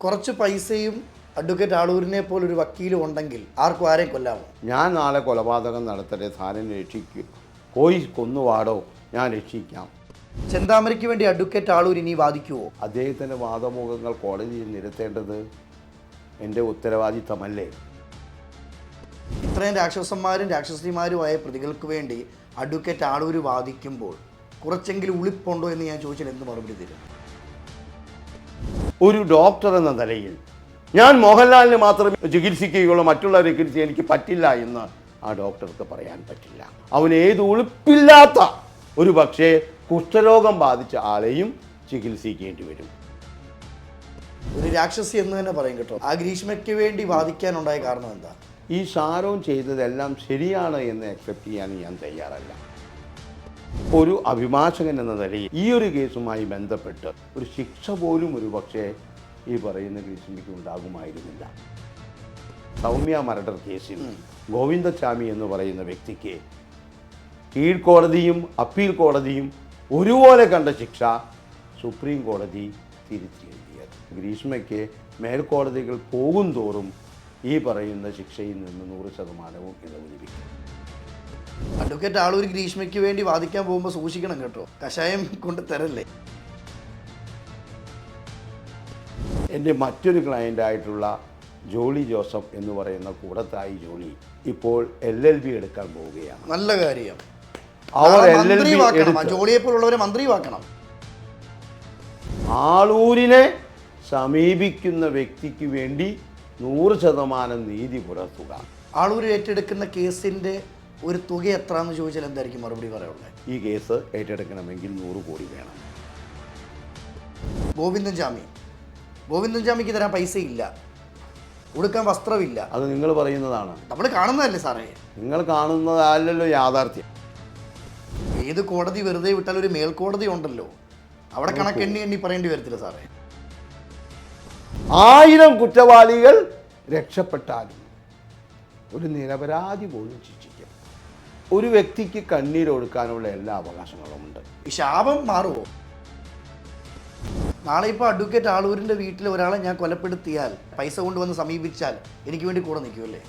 കുറച്ച് പൈസയും അഡ്വക്കേറ്റ് ആളൂരിനെ പോലൊരു വക്കീലും ഉണ്ടെങ്കിൽ ആർക്കും ആരെയും കൊല്ലാമോ? ഞാൻ നാളെ കൊലപാതകം നടത്തട്ടെ, സാധനം രക്ഷിക്കും, പോയി കൊന്നുവാടോ, ഞാൻ രക്ഷിക്കാം. ചെന്താമരയ്ക്ക് വേണ്ടി അഡ്വക്കേറ്റ് ആളൂർ ഇനി വാദിക്കുമോ? അദ്ദേഹത്തിൻ്റെ വാദമുഖങ്ങൾ കോടതിയിൽ നിരത്തേണ്ടത് എൻ്റെ ഉത്തരവാദിത്തമല്ലേ? ഇത്രയും രാക്ഷസന്മാരും രാക്ഷസിമാരുമായ പ്രതികൾക്ക് വേണ്ടി അഡ്വക്കേറ്റ് ആളൂർ വാദിക്കുമ്പോൾ കുറച്ചെങ്കിലും ഉളിപ്പുണ്ടോ എന്ന് ഞാൻ ചോദിച്ചാൽ എന്ത് മറുപടി തരും? ഒരു ഡോക്ടർ എന്ന നിലയിൽ ഞാൻ മോഹൻലാലിന് മാത്രമേ ചികിത്സിക്കുകയുള്ളൂ, മറ്റുള്ളവരെ ചികിത്സിക്കാൻ എനിക്ക് പറ്റില്ല എന്ന് ആ ഡോക്ടർക്ക് പറയാൻ പറ്റില്ല. അവന് ഏത് ഉളുപ്പില്ലാത്ത ഒരു പക്ഷേ കുഷ്ഠരോഗം ബാധിച്ച ആളെയും ചികിത്സിക്കേണ്ടി വരും. ഒരു രാക്ഷസി എന്ന് തന്നെ പറയും കേട്ടോ. ആ ഗ്രീഷ്മയ്ക്ക് വേണ്ടി വാദിക്കാനുണ്ടായ കാരണം എന്താ? ഈ ഷാരോൺ ചെയ്തതെല്ലാം ശരിയാണ് എന്ന് അക്സെപ്റ്റ് ചെയ്യാൻ ഞാൻ തയ്യാറല്ല. ഒരു അഭിഭാഷകൻ എന്ന നിലയിൽ ഈ ഒരു കേസുമായി ബന്ധപ്പെട്ട് ഒരു ശിക്ഷ പോലും ഒരു പക്ഷേ ഈ പറയുന്ന ഗ്രീഷ്മയ്ക്ക് ഉണ്ടാകുമായിരുന്നില്ല. സൗമ്യ മർഡർ കേസിൽ ഗോവിന്ദസ്വാമി എന്ന് പറയുന്ന വ്യക്തിക്ക് കീഴ്ക്കോടതിയും അപ്പീൽ കോടതിയും ഒരുപോലെ കണ്ട ശിക്ഷ സുപ്രീം കോടതി തിരുത്തി എഴുതിയത്. ഗ്രീഷ്മയ്ക്ക് മേൽക്കോടതികൾ പോകും തോറും ഈ പറയുന്ന ശിക്ഷയിൽ നിന്ന് 100% ഇളവ് ലഭിക്കും. അഡ്വക്കേറ്റ് ആളൂർ ഗ്രീഷ്മയ്ക്ക് വേണ്ടി വാദിക്കാൻ പോകുമ്പോൾ സൂക്ഷിക്കണം കേട്ടോ, കഷായം കൊണ്ട് തരല്ലേ. എൻ്റെ മറ്റൊരു ക്ലയൻ്റായിട്ടുള്ള ജോളി ജോസഫ് എന്ന് പറയുന്ന കൂടത്തായി ജോളി ഇപ്പോൾ LLB എടുക്കാൻ പോവുകയാണ്. നല്ല കാര്യം. അവർ LLB ജോളിയെപ്പോലുള്ളവരെ മന്ത്രിവാക്കണം. ആളൂരിനെ സമീപിക്കുന്ന വ്യക്തിക്ക് വേണ്ടി 100% നീതി പുലർത്തുക. ആളൂർ ഏറ്റെടുക്കുന്ന കേസിന്റെ ഒരു തുക എത്രയെന്ന് ചോദിച്ചാൽ എന്തായിരിക്കും മറുപടി പറയാനുള്ളത്? ഈ കേസ് ഏറ്റെടുക്കണമെങ്കിൽ 100 കോടി വേണം. ഗോവിന്ദൻ ജാമിക്ക് തരാൻ പൈസ ഇല്ല, കൊടുക്കാൻ വസ്ത്രമില്ല. അത് നിങ്ങൾ പറയുന്നതാണ്, നമ്മൾ കാണുന്നതല്ലേ സാറേ? നിങ്ങൾ കാണുന്നതല്ലല്ലോ യാഥാർത്ഥ്യം. ഏത് കോടതി വെറുതെ വിട്ടാൽ ഒരു മേൽക്കോടതി ഉണ്ടല്ലോ, അവിടെ കണക്കെണ്ണി പറയേണ്ടി വരത്തില്ല സാറേ? 1000 കുറ്റവാളികൾ രക്ഷപ്പെട്ടാലും ഒരു നിരപരാധി പോലും ശിക്ഷിക്കും. ഒരു വ്യക്തിക്ക് കണ്ണീരൊടുക്കാനുള്ള എല്ലാ അവകാശങ്ങളുമുണ്ട്. ഈ ശാപം മാറുമോ? നാളെ ഇപ്പോൾ അഡ്വക്കേറ്റ് ആളൂരിൻ്റെ വീട്ടിൽ ഒരാളെ ഞാൻ കൊലപ്പെടുത്തിയാൽ പൈസ കൊണ്ടുവന്ന് സമീപിച്ചാൽ എനിക്ക് വേണ്ടി കൂടെ നിൽക്കുമല്ലേ?